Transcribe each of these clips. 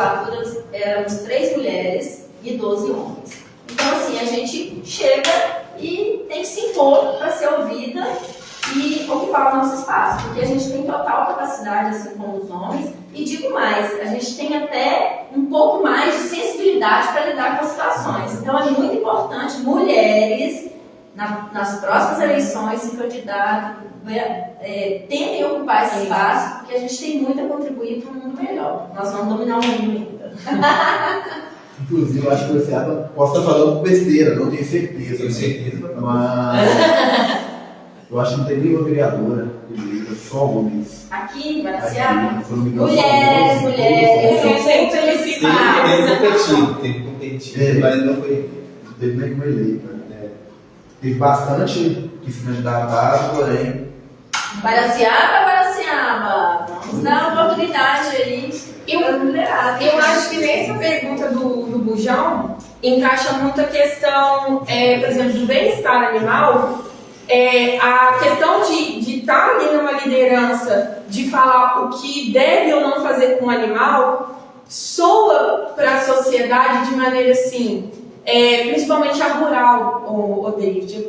legislatura éramos 3 mulheres e 12 homens. Então, assim, a gente chega e tem que se impor para ser ouvida e ocupar o nosso espaço, porque a gente tem total capacidade, assim como os homens, e digo mais, a gente tem até um pouco mais de sensibilidade para lidar com as situações. Então, é muito importante mulheres, nas próximas eleições, se candidatem, tentem ocupar esse espaço, porque a gente tem muito a contribuir para um mundo melhor. Nós vamos dominar o mundo ainda. Inclusive, eu acho que você posso estar falando besteira, não tenho certeza. Tenho certeza. Mas eu acho que não tem nenhuma vereadora eleita, só homens. Aqui, em Guaraciaba, mulheres, são sempre felicitadas. Teve competido, mas não foi. Não teve nem como eleita. Teve bastante que se candidataram, porém. Guaraciaba, vamos dar uma oportunidade aí. Eu acho que nessa pergunta do Bujão encaixa muito a questão, por exemplo, do bem-estar animal, a questão de estar ali numa liderança, de falar o que deve ou não fazer com o animal, soa para a sociedade de maneira assim, principalmente a rural, o David. Eu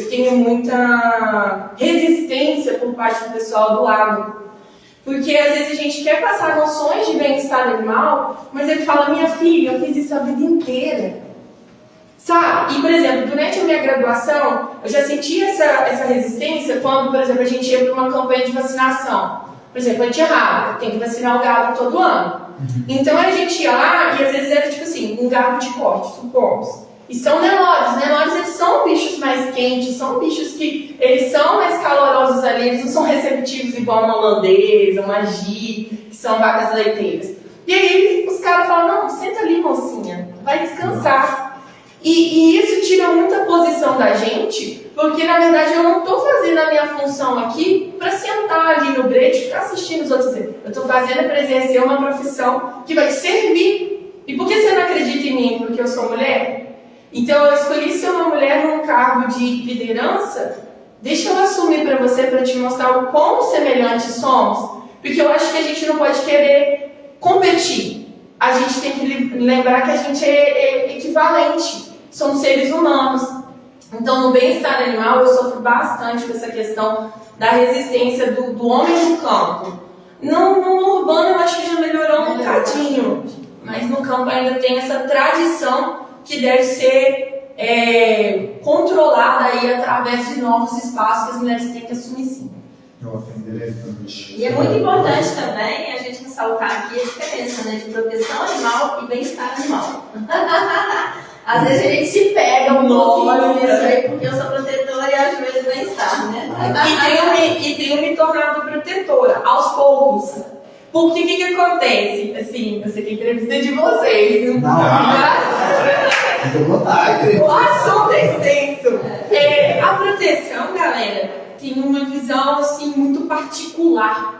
tenho muita resistência por parte do pessoal do agro. Porque às vezes a gente quer passar noções de bem-estar animal, mas ele fala, minha filha, eu fiz isso a vida inteira. Sabe? E, por exemplo, durante a minha graduação, eu já senti essa resistência quando, por exemplo, a gente ia para uma campanha de vacinação. Por exemplo, antirrábica, tem que vacinar o gado todo ano. Então a gente ia lá e às vezes era tipo assim, um gado de corte, supomos. E são Nelores. Os Nelores, eles são bichos mais quentes, são bichos que eles são mais calorosos ali, eles não são receptivos igual uma holandesa, uma Gi, que são vacas leiteiras. E aí os caras falam, não, senta ali, mocinha, vai descansar. E isso tira muita posição da gente, porque na verdade eu não estou fazendo a minha função aqui para sentar ali no brete e ficar assistindo os outros. Eu estou fazendo para exercer uma profissão que vai servir. E por que você não acredita em mim? Porque eu sou mulher? Então eu escolhi ser uma mulher num cargo de liderança. Deixa eu assumir para você, para te mostrar o quão semelhantes somos. Porque eu acho que a gente não pode querer competir. A gente tem que lembrar que a gente é equivalente. Somos seres humanos. Então no bem-estar animal eu sofro bastante com essa questão da resistência do homem do campo. No urbano eu acho que já melhorou um bocadinho. Mas no campo ainda tem essa tradição que deve ser controlada aí através de novos espaços que as mulheres têm que assumir sim. E é muito importante também a gente ressaltar aqui a diferença, né, de proteção animal e bem-estar animal. Às vezes a gente se pega um pouquinho nisso aí, porque eu sou protetora e ajudo o bem-estar, né? E tenho me tornado protetora, aos poucos. Porque o que acontece? Assim, eu sei que a entrevista é de vocês, viu? Não. O assunto é extenso. A proteção, galera, tem uma visão assim, muito particular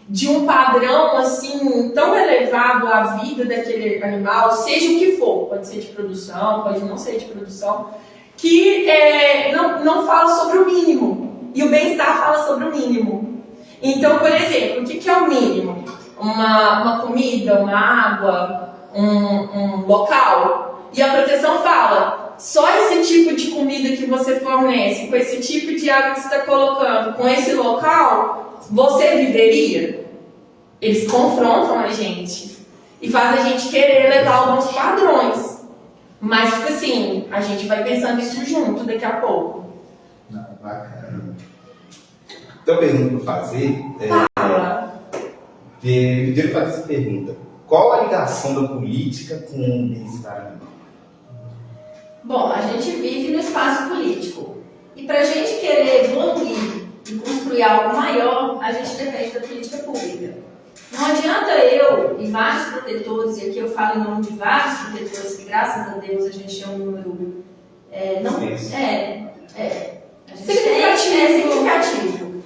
de um padrão assim, tão elevado à vida daquele animal, seja o que for, pode ser de produção, pode não ser de produção, que não fala sobre o mínimo. E o bem-estar fala sobre o mínimo. Então, por exemplo, o que é o mínimo? Uma comida, uma água, um local. E a proteção fala, só esse tipo de comida que você fornece, com esse tipo de água que você está colocando, com esse local, você viveria? Eles confrontam a gente e fazem a gente querer levar alguns padrões. Mas, tipo assim, a gente vai pensando isso junto daqui a pouco. Bacana. Então, a pergunta para fazer eu queria fazer essa pergunta. Qual a ligação da política com o bem-estar animal? Bom, a gente vive no espaço político. E para a gente querer evoluir e construir algo maior, a gente depende da política pública. Não adianta eu e vários protetores, e aqui eu falo em nome de vários protetores, que graças a Deus a gente é um número significativo.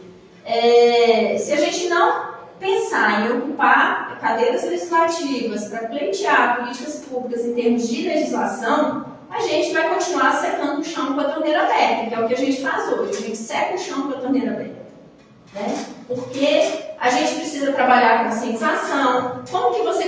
Se a gente não pensar em ocupar cadeiras legislativas para pleitear políticas públicas em termos de legislação, a gente vai continuar secando o chão com a torneira aberta, que é o que a gente faz hoje. A gente seca o chão com a torneira aberta. Né? Porque a gente precisa trabalhar com conscientização. Como que você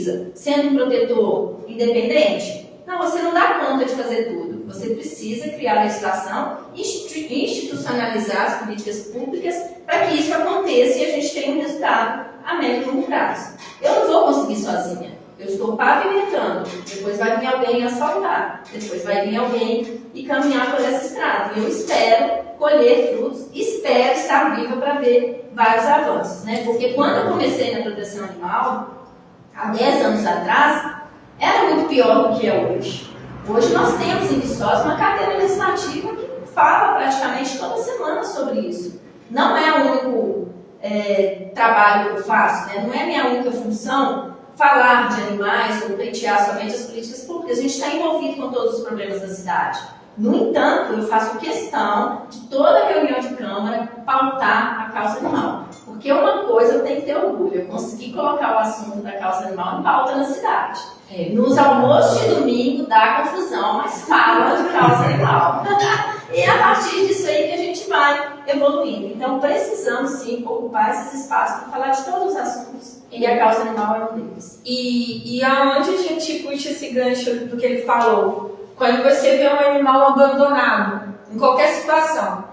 precisa, sendo um protetor independente, não, você não dá conta de fazer tudo. Você precisa criar legislação, institucionalizar as políticas públicas para que isso aconteça e a gente tenha um resultado a médio e longo prazo. Eu não vou conseguir sozinha. Eu estou pavimentando, depois vai vir alguém asfaltar, depois vai vir alguém e caminhar por essa estrada. E eu espero colher frutos, espero estar viva para ver vários avanços, né? Porque quando eu comecei na proteção animal, há 10 anos atrás, era muito pior do que é hoje. Hoje nós temos em Viçosa uma cadeira legislativa que fala praticamente toda semana sobre isso. Não é o único trabalho que eu faço, né? Não é minha única função falar de animais ou pleitear somente as políticas públicas. A gente está envolvido com todos os problemas da cidade. No entanto, eu faço questão de toda reunião de Câmara pautar a causa animal. Porque uma coisa eu tenho que ter orgulho, eu consegui colocar o assunto da causa animal em pauta na cidade. Nos almoços de domingo dá confusão, mas fala de causa animal. E é a partir disso aí que a gente vai evoluindo. Então precisamos sim ocupar esses espaços para falar de todos os assuntos. E a causa animal é um deles. E aonde a gente puxa esse gancho do que ele falou? Quando você vê um animal abandonado, em qualquer situação,